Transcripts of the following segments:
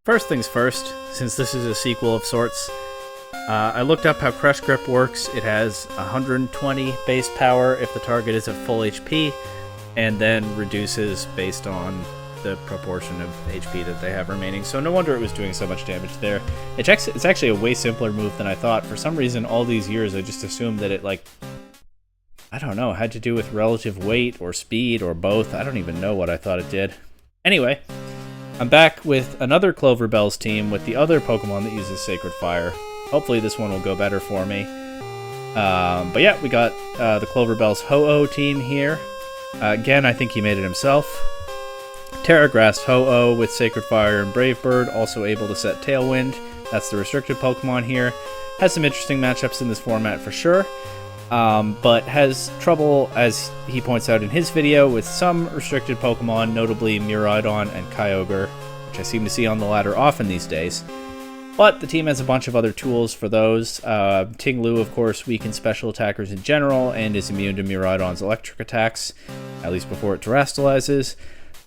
First things first, since this is a sequel of sorts, I looked up how Crush Grip works. It has 120 base power if the target is at full HP, and then reduces based on the proportion of HP that they have remaining. So no wonder it was doing so much damage there. It's actually a way simpler move than I thought. For some reason, all these years, I just assumed that it, like, I don't know, had to do with relative weight or speed or both. I don't even know what I thought it did. Anyway, I'm back with another Clover Bells team with the other Pokemon that uses Sacred Fire. Hopefully this one will go better for me. But yeah, we got the Clover Bells Ho-Oh team here. Again, I think he made it himself. Terragrass Ho-Oh with Sacred Fire and Brave Bird, also able to set Tailwind. That's the restricted Pokemon here. Has some interesting matchups in this format for sure. But has trouble, as he points out in his video, with some restricted Pokemon, notably Miraidon and Kyogre, which I seem to see on the latter often these days. But the team has a bunch of other tools for those. Ting-Lu, of course, weakens special attackers in general and is immune to Miraidon's electric attacks, at least before it terastallizes.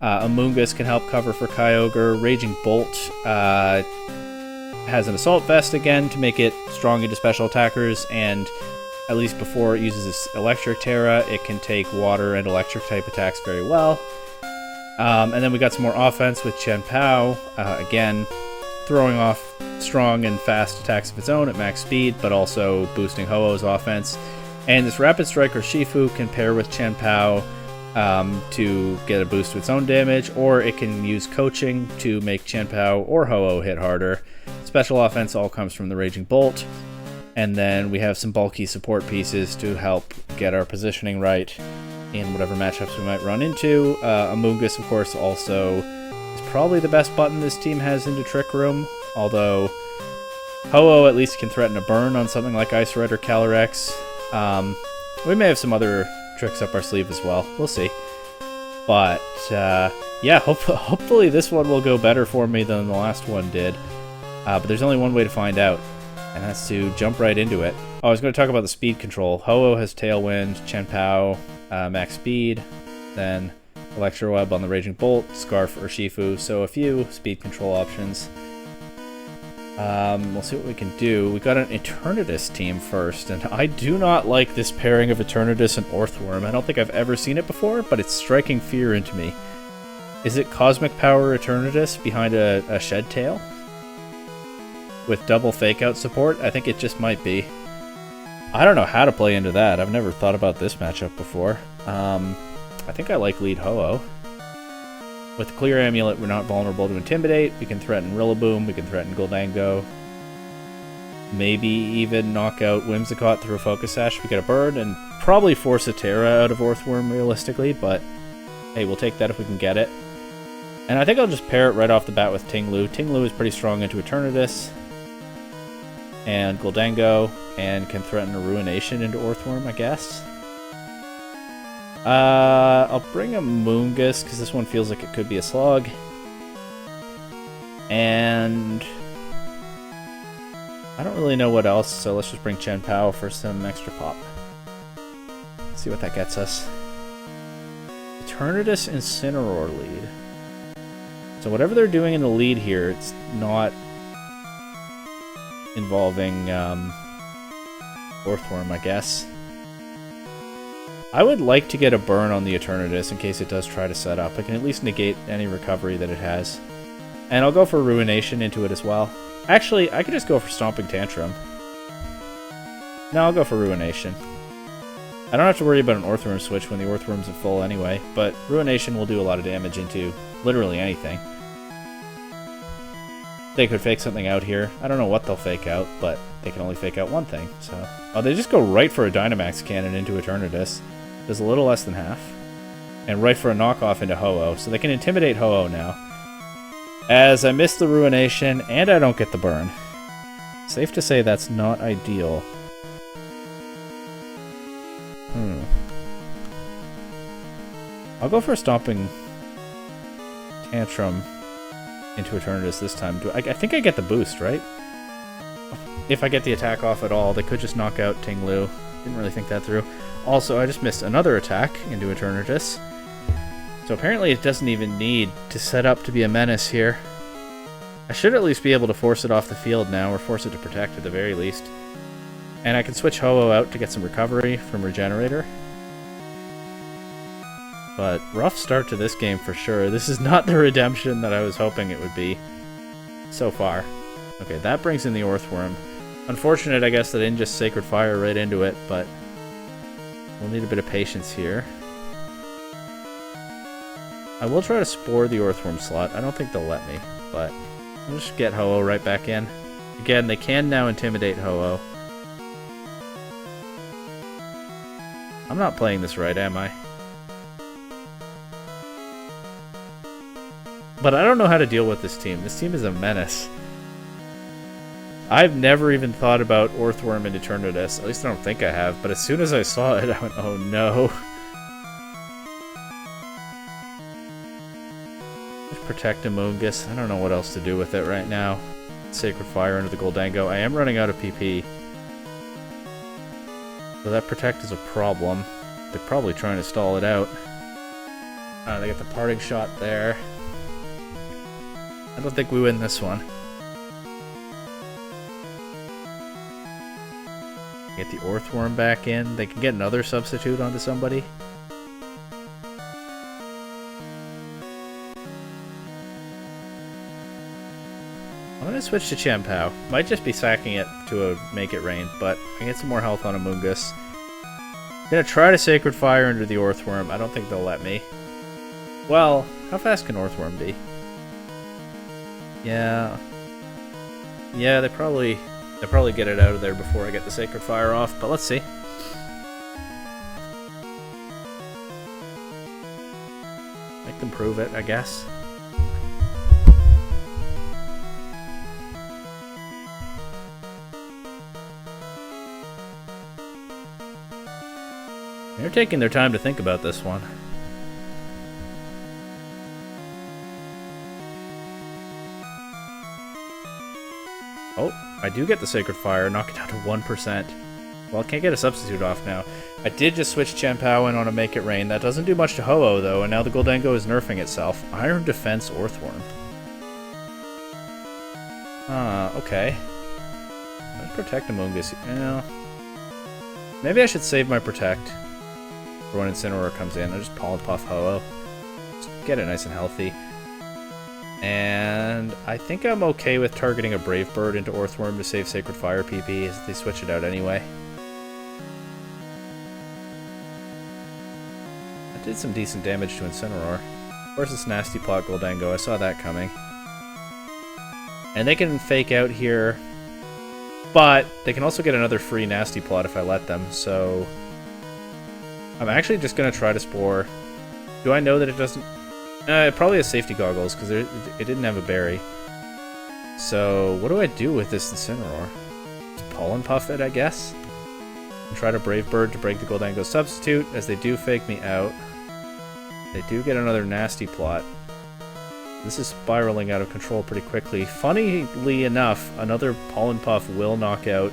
Amoonguss can help cover for Kyogre. Raging Bolt has an Assault Vest again to make it strong into special attackers, and at least before it uses its Electric Terra, it can take water and electric type attacks very well. And then we got some more offense with Chen Pao, again, throwing off strong and fast attacks of its own at max speed, but also boosting Ho-Oh's offense. And this Rapid Strike or Shifu can pair with Chen Pao to get a boost to its own damage, or it can use Coaching to make Chen Pao or Ho-Oh hit harder. Special offense all comes from the Raging Bolt. And then we have some bulky support pieces to help get our positioning right in whatever matchups we might run into. Amoonguss, of course, also is probably the best button this team has into Trick Room, although Ho-Oh at least can threaten a burn on something like Ice Red or Calyrex. We may have some other tricks up our sleeve as well. We'll see. But, yeah, hopefully this one will go better for me than the last one did. But there's only one way to find out, and that's to jump right into it. Oh, I was going to talk about the speed control. Ho-Oh has Tailwind, Chen Pao, max speed, then Electro Web on the Raging Bolt, Scarf or Shifu, so a few speed control options. We'll see what we can do. We got an Eternatus team first, and I do not like this pairing of Eternatus and Orthworm. I don't think I've ever seen it before, but it's striking fear into me. Is it Cosmic Power Eternatus behind a Shed Tail? With double Fake Out support? I think it just might be. I don't know how to play into that. I've never thought about this matchup before. I think I like lead Ho-Oh. With Clear Amulet, we're not vulnerable to Intimidate. We can threaten Rillaboom, we can threaten Goldango. Maybe even knock out Whimsicott through a Focus Sash. We get a bird, and probably force a Terra out of Orthworm realistically, but hey, we'll take that if we can get it. And I think I'll just pair it right off the bat with Ting-Lu. Ting-Lu is pretty strong into Eternatus and Goldango, and can threaten a Ruination into Orthworm, I guess. I'll bring a Moongus, because this one feels like it could be a slog. And I don't really know what else, so let's just bring Chen Pao for some extra pop. See what that gets us. Eternatus Incineroar lead. So whatever they're doing in the lead here, it's not involving Orthworm, I guess. I would like to get a burn on the Eternatus in case it does try to set up. I can at least negate any recovery that it has. And I'll go for Ruination into it as well. Actually, I could just go for Stomping Tantrum. No, I'll go for Ruination. I don't have to worry about an Orthworm switch when the Orthworm's at full anyway, but Ruination will do a lot of damage into literally anything. They could fake something out here. I don't know what they'll fake out, but they can only fake out one thing, so... Oh, they just go right for a Dynamax Cannon into Eternatus. Does a little less than half. And right for a knockoff into Ho-Oh, so they can intimidate Ho-Oh now. As I miss the Ruination, and I don't get the burn. Safe to say that's not ideal. I'll go for a Stomping Tantrum into Eternatus this time. I think I get the boost, right? If I get the attack off at all, they could just knock out Ting-Lu. Didn't really think that through. Also, I just missed another attack into Eternatus. So apparently it doesn't even need to set up to be a menace here. I should at least be able to force it off the field now, or force it to protect at the very least. And I can switch Ho-Oh out to get some recovery from Regenerator. But rough start to this game for sure. This is not the redemption that I was hoping it would be so far. Okay, that brings in the Earthworm. Unfortunate, I guess, that I didn't just Sacred Fire right into it, but we'll need a bit of patience here. I will try to Spore the Earthworm slot. I don't think they'll let me, but I'll just get Ho-Oh right back in. Again, they can now Intimidate Ho-Oh. I'm not playing this right, am I? But I don't know how to deal with this team. This team is a menace. I've never even thought about Earthworm and Eternatus. At least I don't think I have. But as soon as I saw it, I went, oh no. Just protect Amoonguss. I don't know what else to do with it right now. Sacred Fire into the Goldango. I am running out of PP. So that protect is a problem. They're probably trying to stall it out. They got the parting shot there. I don't think we win this one. Get the Earthworm back in. They can get another substitute onto somebody. I'm going to switch to Chien-Pao. Might just be sacking it to make it rain, but I get some more health on Amoonguss. Gonna try to Sacred Fire into the Earthworm. I don't think they'll let me. Well, how fast can Earthworm be? Yeah, they probably get it out of there before I get the Sacred Fire off, but let's see. Make them prove it, I guess. They're taking their time to think about this one. Oh, I do get the Sacred Fire, knock it down to 1%. Well, I can't get a substitute off now. I did just switch Chien-Pao in on a Make It Rain. That doesn't do much to Ho-Oh, though, and now the Goldango is nerfing itself. Iron Defense Earthworm. Okay. Let's protect Amoonguss. Yeah. Maybe I should save my Protect for when Incineroar comes in. I'll just Pollen Puff Ho-Oh. Just get it nice and healthy. And I think I'm okay with targeting a Brave Bird into Earthworm to save Sacred Fire PP as they switch it out anyway. That did some decent damage to Incineroar. Of course it's Nasty Plot Goldango, I saw that coming. And they can fake out here, but they can also get another free Nasty Plot if I let them, so I'm actually just going to try to Spore. Do I know that it doesn't... it probably has Safety Goggles, because it didn't have a berry. So, what do I do with this Incineroar? Just Pollen Puff it, I guess? And try to Brave Bird to break the Goldango substitute, as they do fake me out. They do get another Nasty Plot. This is spiraling out of control pretty quickly. Funnily enough, another Pollen Puff will knock out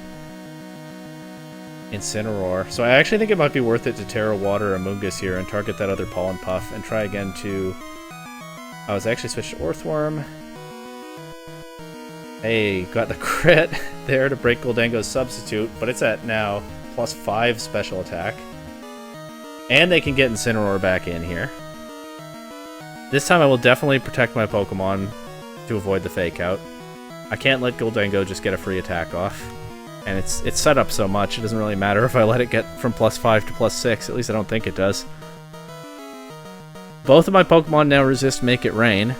Incineroar. So I actually think it might be worth it to Terra Water Amoonguss here and target that other Pollen Puff and try again to... I was actually switched to Earthworm. Hey, got the crit there to break Goldango's substitute, but it's at now +5 special attack. And they can get Incineroar back in here. This time I will definitely protect my Pokemon to avoid the fake out. I can't let Goldango just get a free attack off. And it's set up so much, it doesn't really matter if I let it get from +5 to +6, at least I don't think it does. Both of my Pokemon now resist Make It Rain,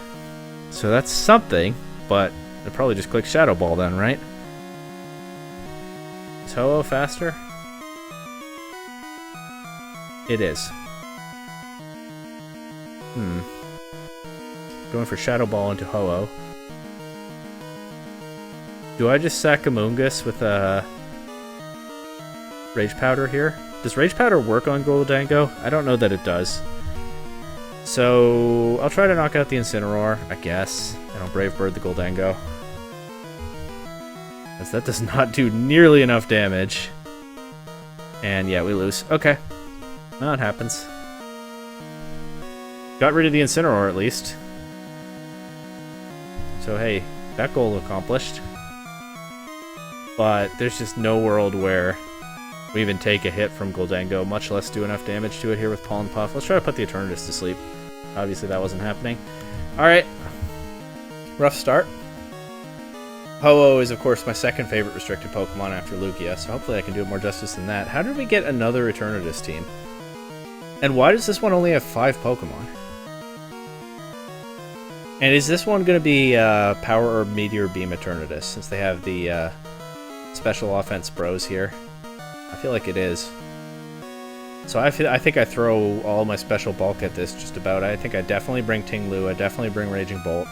so that's something, but they'll probably just click Shadow Ball then, right? Is Ho-Oh faster? It is. Going for Shadow Ball into Ho-Oh. Do I just sack Amoonguss with a Rage Powder here? Does Rage Powder work on Goldango? I don't know that it does. So I'll try to knock out the Incineroar, I guess, and I'll Brave Bird the Goldango. As that does not do nearly enough damage. And yeah, we lose. Okay. Well, it happens. Got rid of the Incineroar at least. So hey, That goal accomplished. But there's just no world where we even take a hit from Goldango, much less do enough damage to it here with Pollen Puff. Let's try to put the Eternatus to sleep. Obviously that wasn't happening. Alright. Rough start. Ho-Oh is, of course, my second favorite restricted Pokemon after Lugia, so hopefully I can do it more justice than that. How did we get another Eternatus team? And why does this one only have 5 Pokemon? And is this one going to be Power Herb Meteor Beam Eternatus, since they have the special offense bros here? I feel like it is. So I think I throw all my special bulk at this just about. I think I definitely bring Ting-Lu, I definitely bring Raging Bolt.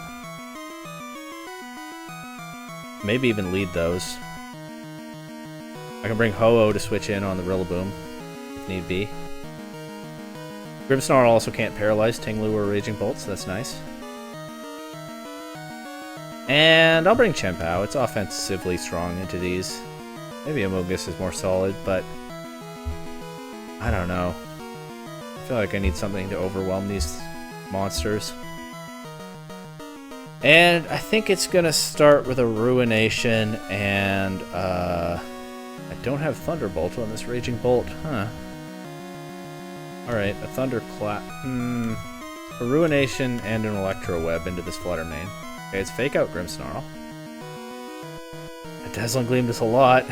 Maybe even lead those. I can bring Ho-Oh to switch in on the Rillaboom, if need be. Grimmsnarl also can't paralyze Ting-Lu or Raging Bolt, so that's nice. And I'll bring Chien-Pao. It's offensively strong into these. Maybe Amogus is more solid, but I don't know. I feel like I need something to overwhelm these monsters. And I think it's gonna start with a Ruination, and I don't have Thunderbolt on this Raging Bolt, huh? Alright, a Thunderclap. A Ruination and an Electro Web into this Flutter Mane. Okay, it's Fake Out Grimmsnarl. A Dazzling Gleam does a lot.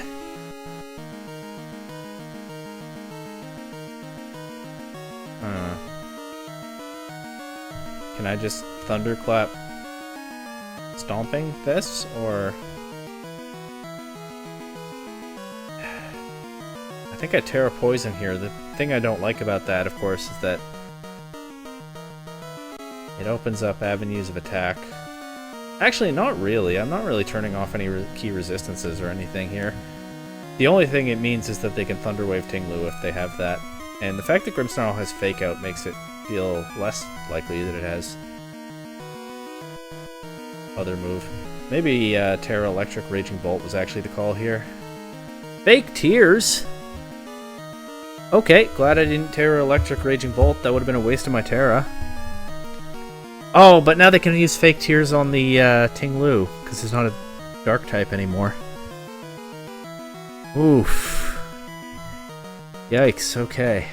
Can I just Thunderclap Stomping this, or... I think I Terra Poison here. The thing I don't like about that, of course, is that it opens up avenues of attack. Actually, not really. I'm not really turning off any key resistances or anything here. The only thing it means is that they can Thunder Wave Ting-Lu if they have that. And the fact that Grimmsnarl has Fake Out makes it feel less likely that it has other move. Maybe Terra Electric Raging Bolt was actually the call here. Fake Tears? Okay, glad I didn't Terra Electric Raging Bolt. That would have been a waste of my Terra. Oh, but now they can use Fake Tears on the Ting-Lu, because it's not a Dark type anymore. Oof. Yikes, okay.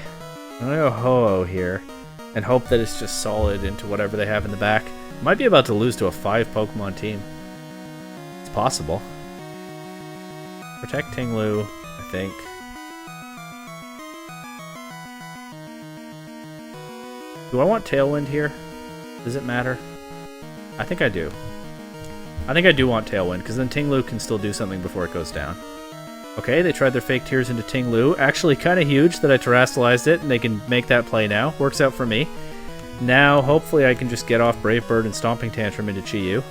I'm gonna go Ho-Oh here, and hope that it's just solid into whatever they have in the back. Might be about to lose to a 5 Pokemon team. It's possible. Protect Ting-Lu, I think. Do I want Tailwind here? Does it matter? I think I do. I think I do want Tailwind, because then Ting-Lu can still do something before it goes down. Okay, they tried their Fake Tears into Ting-Lu. Actually kind of huge that I Terrastalized it, and they can make that play now. Works out for me. Now, hopefully I can just get off Brave Bird and Stomping Tantrum into Chi-Yu.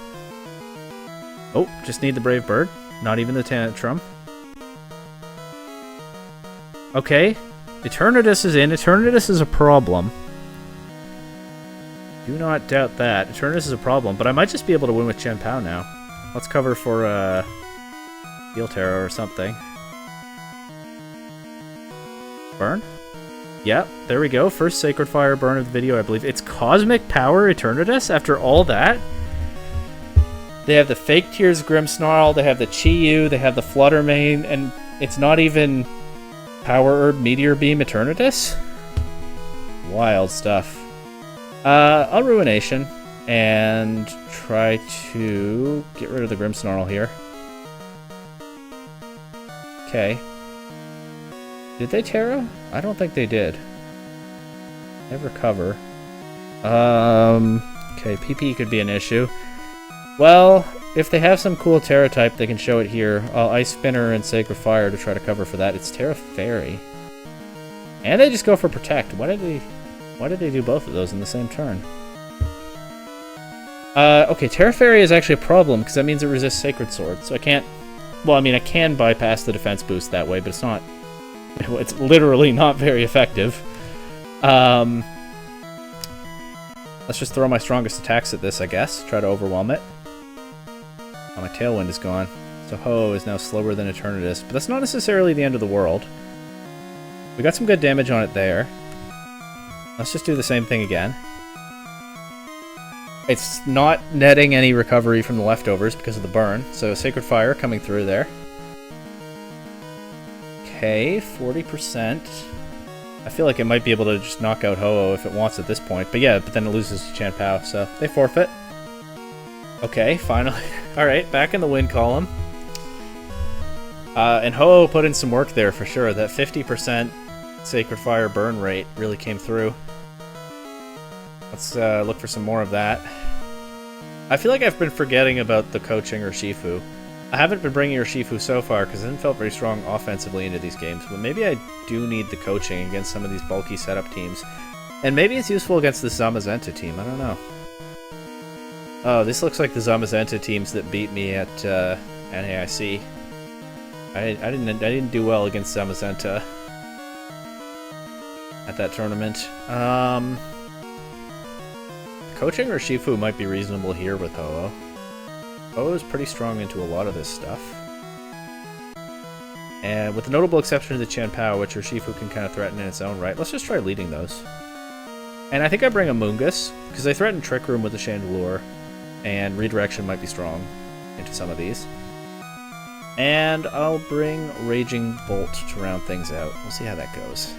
Oh, just need the Brave Bird. Not even the Tantrum. Okay, Eternatus is in. Eternatus is a problem. Do not doubt that. Eternatus is a problem, but I might just be able to win with Chien-Pao now. Let's cover for Steel Terror or something. Burn? Yep, there we go. First Sacred Fire burn of the video, I believe. It's Cosmic Power Eternatus after all that? They have the Fake Tears Grimmsnarl, they have the Chi-Yu, they have the Flutter Mane, and it's not even Power Herb Meteor Beam Eternatus? Wild stuff. I'll Ruination and try to get rid of the Grimmsnarl here. Okay. Did they Terra? I don't think they did. Never cover. Okay, PP could be an issue. Well, if they have some cool Terra type, they can show it here. I'll Ice Spinner and Sacred Fire to try to cover for that. It's Terra Fairy. And they just go for Protect. Why did they do both of those in the same turn? Okay, Terra Fairy is actually a problem, because that means it resists Sacred Sword, so I can't... Well, I mean, I can bypass the defense boost that way, but it's not... It's literally not very effective. Let's just throw my strongest attacks at this, I guess. Try to overwhelm it. Oh, my Tailwind is gone. So Ho is now slower than Eternatus, but that's not necessarily the end of the world. We got some good damage on it there. Let's just do the same thing again. It's not netting any recovery from the leftovers because of the burn, so Sacred Fire coming through there. Okay, 40%. I feel like it might be able to just knock out Ho-Oh if it wants at this point. But yeah, but then it loses to Chan Pao, so they forfeit. Okay, finally. Alright, back in the win column. And Ho-Oh put in some work there for sure. That 50% Sacred Fire burn rate really came through. Let's look for some more of that. I feel like I've been forgetting about the coaching Urshifu. I haven't been bringing Urshifu so far because it hasn't felt very strong offensively into these games, but maybe I do need the coaching against some of these bulky setup teams. And maybe it's useful against the Zamazenta team, I don't know. Oh, this looks like the Zamazenta teams that beat me at NAIC. I didn't do well against Zamazenta at that tournament. Coaching Urshifu might be reasonable here with Ho-Oh. Ho-Oh is pretty strong into a lot of this stuff. And with the notable exception of the Chan Pao, which Urshifu can kind of threaten in its own right, let's just try leading those. And I think I bring a Mungus, because they threaten Trick Room with the Chandelure, and Redirection might be strong into some of these. And I'll bring Raging Bolt to round things out. We'll see how that goes.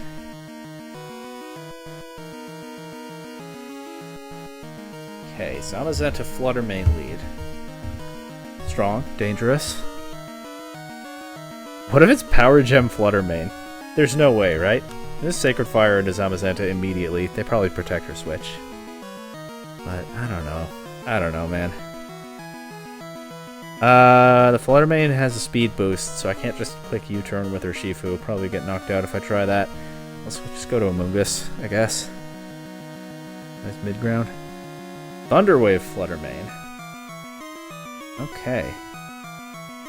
Okay, Zamazenta Flutter Main lead. Strong, dangerous. What if it's Power Gem Flutter Main? There's no way, right? This Sacred Fire into Zamazenta immediately. They probably protect her switch. But I don't know. I don't know, man. The Flutter Main has a speed boost, so I can't just click U-turn with Urshifu. I'll probably get knocked out if I try that. Let's just go to Amoongus, I guess. Nice mid-ground. Thunderwave Flutter Main. Okay.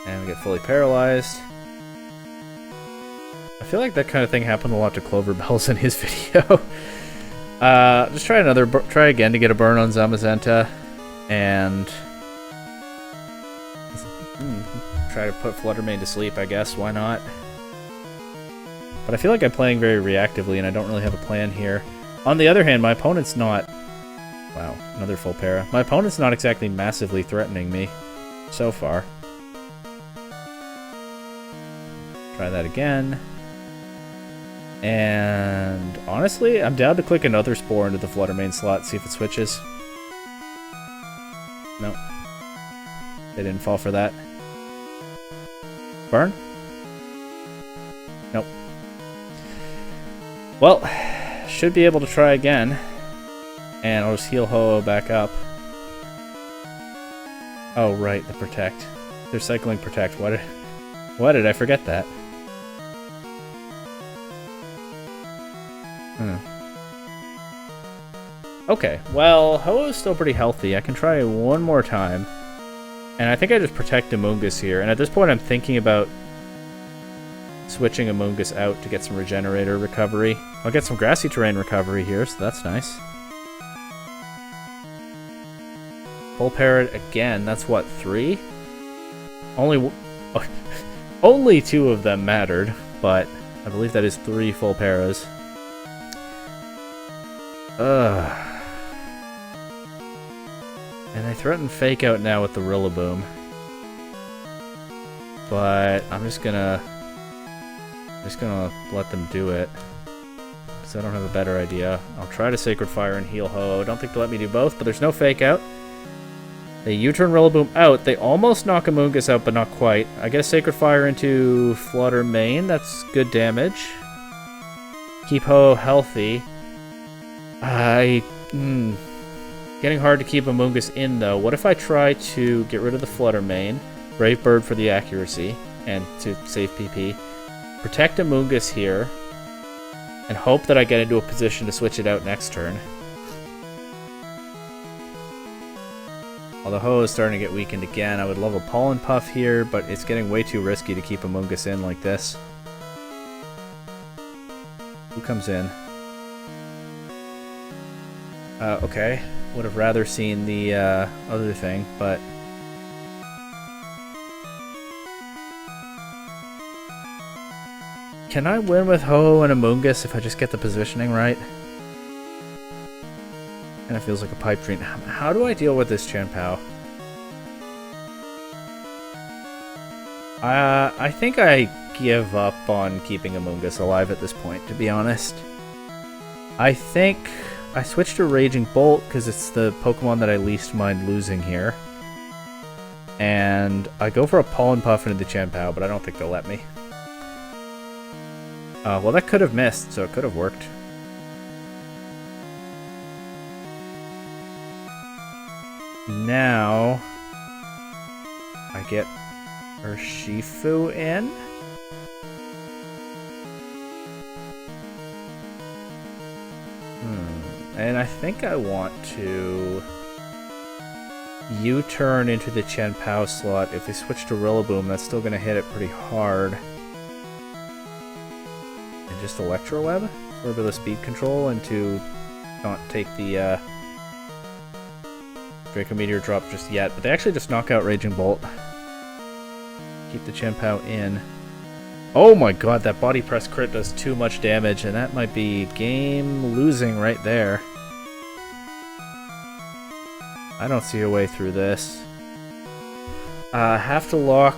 And we get fully paralyzed. I feel like that kind of thing happened a lot to Clover Bells in his video. Just try again to get a burn on Zamazenta. And try to put Flutter Main to sleep, I guess. Why not? But I feel like I'm playing very reactively and I don't really have a plan here. On the other hand, my opponent's not... Wow, another full para. My opponent's not exactly massively threatening me so far. Try that again. And honestly, I'm down to click another Spore into the Flutter Main slot, see if it switches. No. They didn't fall for that. Burn? Nope. Well, should be able to try again. And I'll just heal Ho-Oh back up. Oh, right, the Protect. They're cycling Protect. Why did I forget that? Okay, well, Ho-Oh's still pretty healthy. I can try one more time. And I think I just protect Amoongus here. And at this point, I'm thinking about switching Amoongus out to get some Regenerator recovery. I'll get some Grassy Terrain recovery here, so that's nice. Full Parrot again. That's what, 3? Only 2 of them mattered, but I believe that is 3 full paras. And they threaten Fake Out now with the Rillaboom. But I'm just gonna let them do it. Because I don't have a better idea. I'll try to Sacred Fire and heal Ho-Oh. I don't think they'll let me do both, but there's no Fake Out. They U-turn Rillaboom out. They almost knock Amoongus out, but not quite. I get a Sacred Fire into Flutter Main. That's good damage. Keep Ho-Oh healthy. Getting hard to keep Amoongus in, though. What if I try to get rid of the Flutter Main, Brave Bird for the accuracy, and to save PP, protect Amoongus here, and hope that I get into a position to switch it out next turn. Although Ho is starting to get weakened again, I would love a Pollen Puff here, but it's getting way too risky to keep Amoongus in like this. Who comes in? Okay. Would have rather seen the other thing, but... Can I win with Ho-Oh and Amoongus if I just get the positioning right? Kind of feels like a pipe dream. How do I deal with this Chien-Pao? I think I give up on keeping Amoonguss alive at this point, to be honest. I think I switched to Raging Bolt because it's the Pokemon that I least mind losing here. And I go for a Pollen Puff into the Chien-Pao, but I don't think they'll let me. Well, that could have missed, so it could have worked. Now I get Urshifu in. And I think I want to U-turn into the Chien-Pao slot. If they switch to Rillaboom, that's still going to hit it pretty hard. And just Electro Web for a bit of speed control and to not take the Draco Meteor drop just yet. But they actually just knock out Raging Bolt. Keep the Chien-Pao in. Oh my god, that body press crit does too much damage, and that might be game losing right there. I don't see a way through this. Have to lock...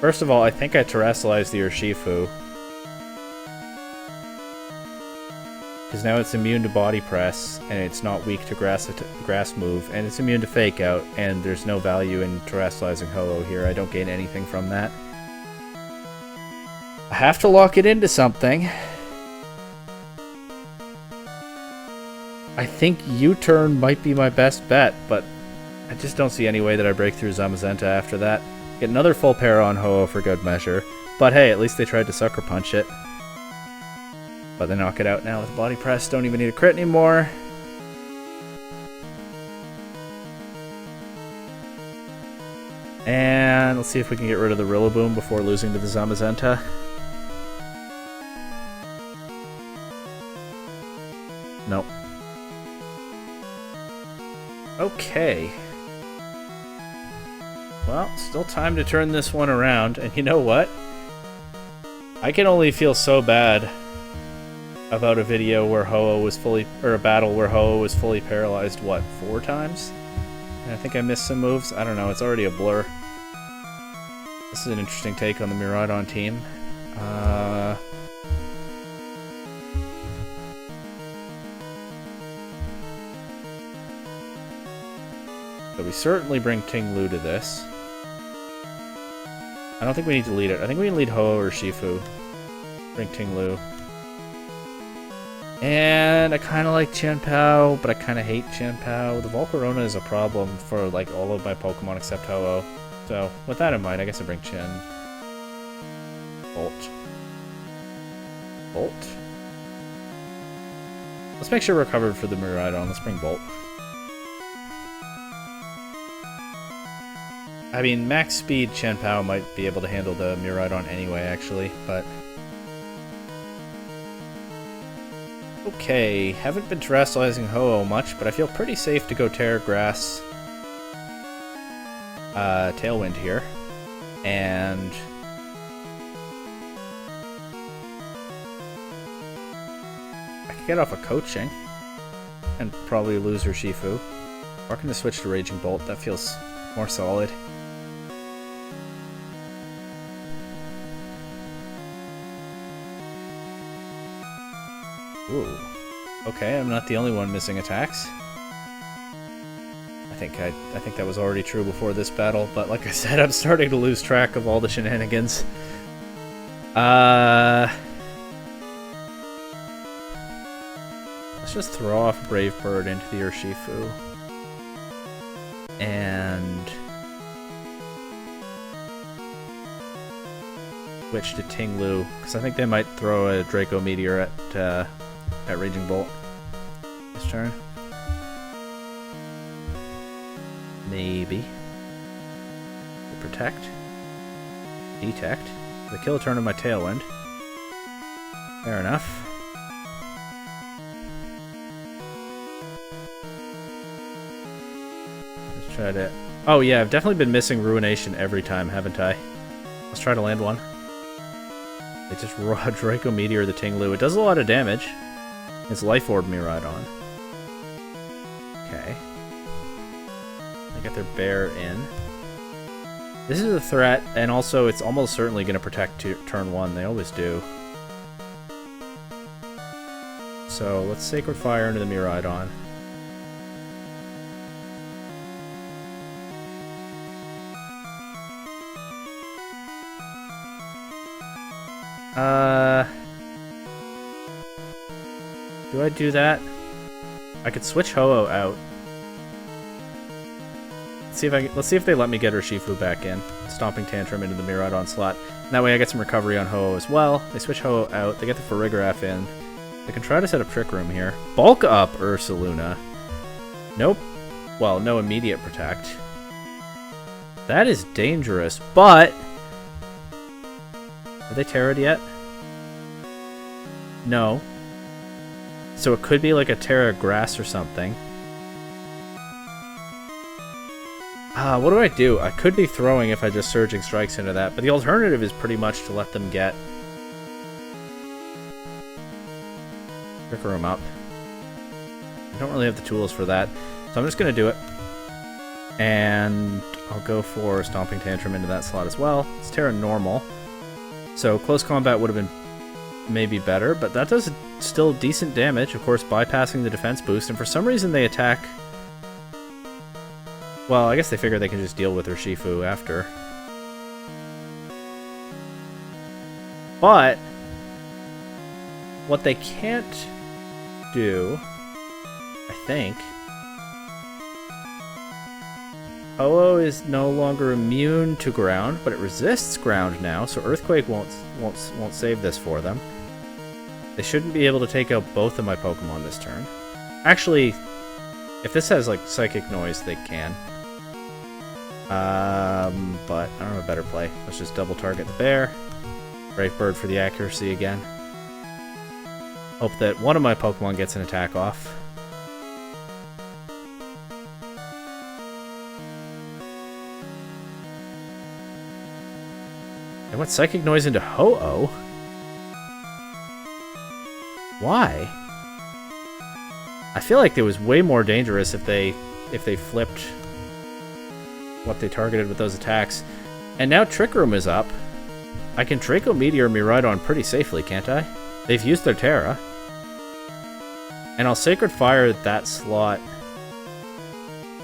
First of all, I think I terrestrialized the Urshifu. Because now it's immune to body press, and it's not weak to grass move, and it's immune to fake out, and there's no value in terrestrializing Ho-Oh here. I don't gain anything from that. I have to lock it into something. I think U-turn might be my best bet, but I just don't see any way that I break through Zamazenta after that. Get another full pair on Ho-Oh for good measure, but hey, at least they tried to Sucker Punch it. But they knock it out now with Body Press. Don't even need a crit anymore. And let's see if we can get rid of the Rillaboom before losing to the Zamazenta. Nope. Okay. Well, still time to turn this one around. And you know what? I can only feel so bad about a video where Ho-Oh was fully, or a battle where Ho-Oh was fully paralyzed, what, 4 times? And I think I missed some moves. I don't know, it's already a blur. This is an interesting take on the Miraidon team. So we certainly bring Ting Lu to this. I don't think we need to lead it. I think we can lead Ho-Oh or Shifu. Bring Ting Lu. And I kind of like Chien-Pao, but I kind of hate Chien-Pao. The Volcarona is a problem for like all of my Pokemon except Ho-Oh. So with that in mind, I guess I bring Chien. Bolt. Bolt? Let's make sure we're covered for the Miraidon. Let's bring Bolt. I mean, max speed Chien-Pao might be able to handle the Miraidon anyway, actually, but... Okay, haven't been terrestrializing Ho-Oh much, but I feel pretty safe to go Terra Grass Tailwind here. And I could get off a Coaching and probably lose Urshifu. Or I can just switch to Raging Bolt, that feels more solid. Ooh. Okay, I'm not the only one missing attacks. I think that was already true before this battle, but like I said, I'm starting to lose track of all the shenanigans. Let's just throw off Brave Bird into the Urshifu. And switch to Ting Lu, because I think they might throw a Draco Meteor at Raging Bolt this turn. Maybe. Protect. Detect. The kill a turn of my Tailwind. Fair enough. Let's try to... Oh yeah, I've definitely been missing Ruination every time, haven't I? Let's try to land one. They just raw Draco Meteor the Tinglu. It does a lot of damage. It's Life Orb Miraidon. Okay. They get their bear in. This is a threat, and also it's almost certainly going to protect turn 1. They always do. So let's Sacred Fire into the Miraidon. Do I do that? I could switch Ho-Oh out. Let's see if they let me get Urshifu back in. Stomping Tantrum into the Miraidon slot. And that way I get some recovery on Ho-Oh as well. They switch Ho-Oh out. They get the Farigiraf in. They can try to set up Trick Room here. Bulk up Ursaluna. Nope. Well, no immediate protect. That is dangerous, but... Are they Terra'd yet? No. So it could be like a Terra Grass or something. What do I do? I could be throwing if I just Surging Strikes into that, but the alternative is pretty much to let them get Trick Room up. I don't really have the tools for that, so I'm just going to do it. And I'll go for Stomping Tantrum into that slot as well. It's Terra Normal, so close combat would have been maybe better, but that does still decent damage, of course, bypassing the defense boost, and for some reason they attack... Well, I guess they figure they can just deal with Urshifu after. But what they can't do, I think... Ho-Oh is no longer immune to ground, but it resists ground now, so Earthquake won't save this for them. They shouldn't be able to take out both of my Pokemon this turn. Actually, if this has like Psychic Noise, they can. But I don't have a better play. Let's just double target the bear. Brave Bird for the accuracy again. Hope that one of my Pokemon gets an attack off. I went Psychic Noise into Ho-Oh? Why? I feel like it was way more dangerous if they flipped what they targeted with those attacks. And now Trick Room is up. I can Draco Meteor Miraidon pretty safely, can't I? They've used their Terra. And I'll Sacred Fire that slot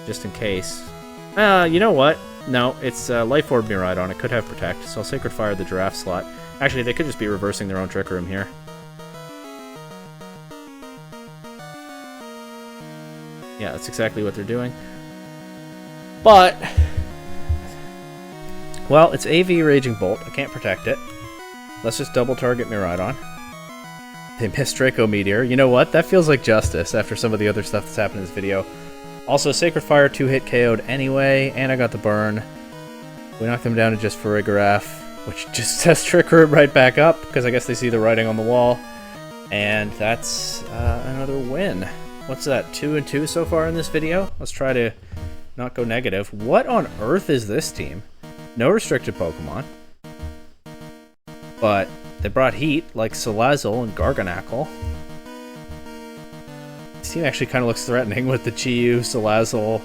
just in case. You know what? No, it's Life Orb Miraidon. It could have Protect, so I'll Sacred Fire the Giraffe slot. Actually, they could just be reversing their own Trick Room here. Yeah, that's exactly what they're doing. But... Well, it's AV Raging Bolt. I can't protect it. Let's just double target Miraidon. They missed Draco Meteor. You know what? That feels like justice after some of the other stuff that's happened in this video. Also, Sacred Fire 2-hit KO'd anyway, and I got the burn. We knocked them down to just Farigiraf, which just sets Trick Room right back up, because I guess they see the writing on the wall. And that's another win. What's that, 2-2 so far in this video? Let's try to not go negative. What on earth is this team? No restricted Pokemon. But they brought heat, like Salazzle and Garganacl. This team actually kind of looks threatening with the Chi-Yu, Salazzle,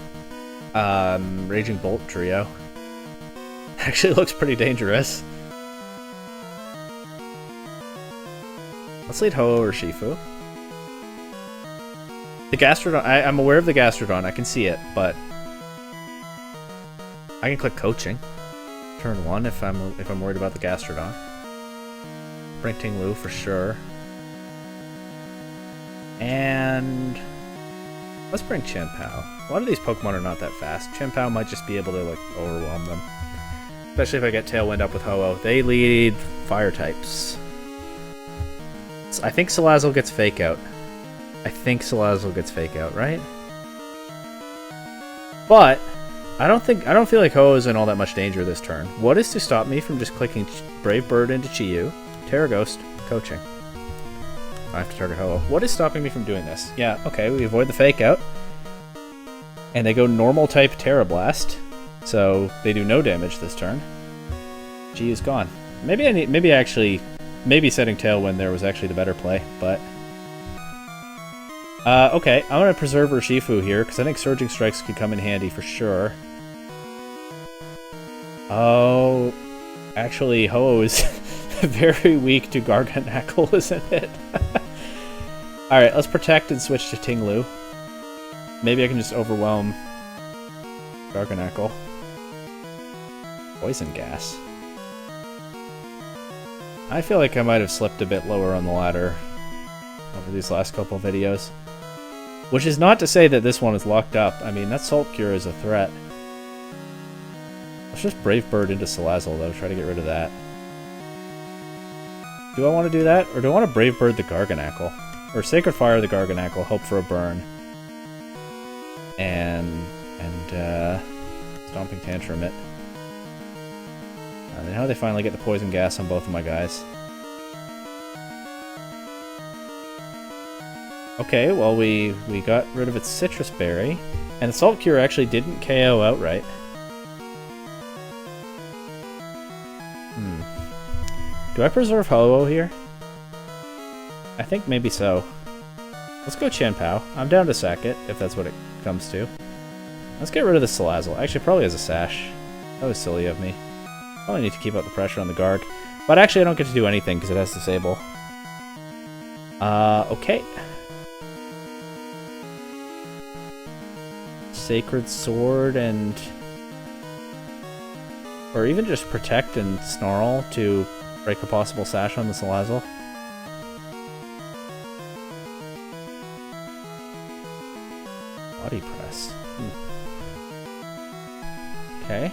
Raging Bolt trio. Actually looks pretty dangerous. Let's lead Ho-Oh or Shifu. The Gastrodon, I'm aware of the Gastrodon, I can see it, but I can click Coaching. Turn 1 if I'm worried about the Gastrodon. Bring Tinglu for sure. And let's bring Chien-Pao. A lot of these Pokemon are not that fast. Chien-Pao might just be able to like overwhelm them. Especially if I get Tailwind up with Ho-Oh. They lead fire types. I think Salazzle gets Fake Out. Right? But I don't feel like Ho-Oh is in all that much danger this turn. What is to stop me from just clicking Brave Bird into Chi-Yu, Terra Ghost, Coaching? I have to target Ho-Oh. What is stopping me from doing this? Yeah, okay, we avoid the Fake Out. And they go normal type Terra Blast. So they do no damage this turn. Chi-Yu's gone. Maybe I actually maybe setting Tailwind there was actually the better play, but... okay, I'm going to preserve Urshifu here, because I think Surging Strikes could come in handy for sure. Oh... Actually, Ho-Oh is very weak to Garganacl, isn't it? Alright, let's protect and switch to Ting-Lu. Maybe I can just overwhelm Garganacl. Poison Gas. I feel like I might have slipped a bit lower on the ladder over these last couple videos. Which is not to say that this one is locked up. I mean, that Salt Cure is a threat. Let's just Brave Bird into Salazzle, though. Try to get rid of that. Do I want to do that? Or do I want to Brave Bird the Garganacl? Or Sacred Fire the Garganacl, hope for a burn. And Stomping Tantrum it. Now they finally get the Poison Gas on both of my guys. Okay, well we got rid of its Citrus Berry. And the Salt Cure actually didn't KO outright. Do I preserve Ho-Oh here? I think maybe so. Let's go Chien-Pao. I'm down to sack it, if that's what it comes to. Let's get rid of the Salazzle. Actually, probably has a Sash. That was silly of me. Probably need to keep up the pressure on the Garg. But actually, I don't get to do anything because it has Disable. Okay. Sacred Sword and... Or even just Protect and Snarl to break a possible Sash on the Salazzle. Body Press. Okay.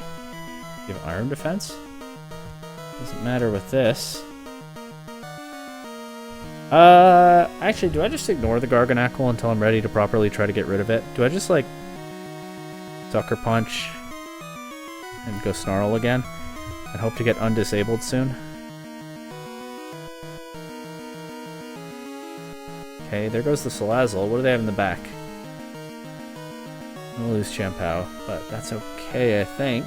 You have Iron Defense? Doesn't matter with this. Actually, do I just ignore the Garganacl until I'm ready to properly try to get rid of it? Do I just, like, Sucker Punch and go Snarl again? And hope to get undisabled soon? Okay, there goes the Salazzle. What do they have in the back? I'm gonna lose Chien-Pao, but that's okay, I think.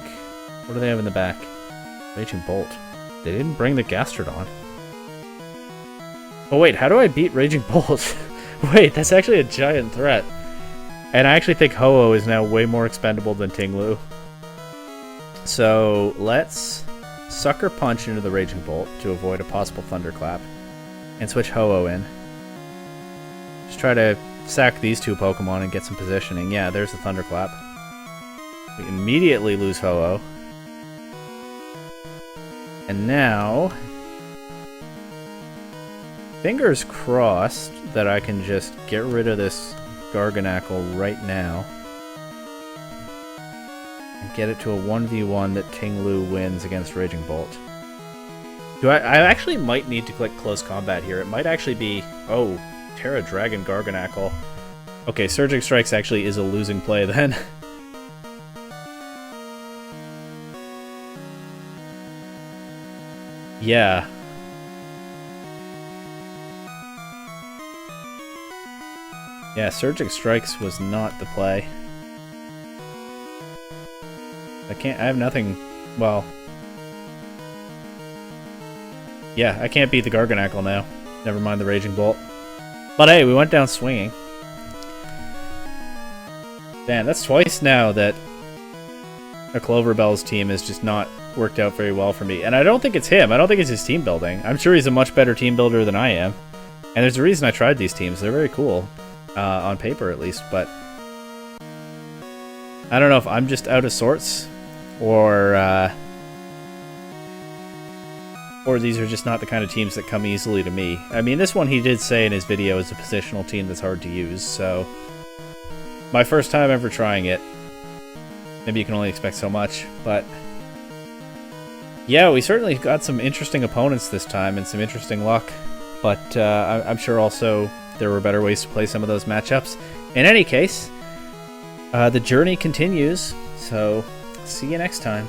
What do they have in the back? Raging Bolt. They didn't bring the Gastrodon. Oh wait, how do I beat Raging Bolt? Wait, that's actually a giant threat. And I actually think Ho-Oh is now way more expendable than Ting-Lu. So let's Sucker Punch into the Raging Bolt to avoid a possible Thunderclap. And switch Ho-Oh in. Just try to sack these two Pokemon and get some positioning. Yeah, there's the Thunderclap. We immediately lose Ho-Oh. And now... Fingers crossed that I can just get rid of this Garganacl right now. And get it to a 1v1 that Ting-Lu wins against Raging Bolt. I actually might need to click Close Combat here. It might actually be... Oh, Terra Dragon Garganacl. Okay, Surging Strikes actually is a losing play then. Yeah. Yeah, Surging Strikes was not the play. I have nothing, well... Yeah, I can't beat the Garganacl now. Never mind the Raging Bolt. But hey, we went down swinging. Man, that's twice now that a Cloverbell's team has just not worked out very well for me. And I don't think it's him. I don't think it's his team building. I'm sure he's a much better team builder than I am. And there's a reason I tried these teams. They're very cool. On paper, at least. But I don't know if I'm just out of sorts. Or these are just not the kind of teams that come easily to me. I mean, this one he did say in his video is a positional team that's hard to use, so... My first time ever trying it. Maybe you can only expect so much, but... Yeah, we certainly got some interesting opponents this time, and some interesting luck. But I'm sure also there were better ways to play some of those matchups. In any case, the journey continues, so see you next time.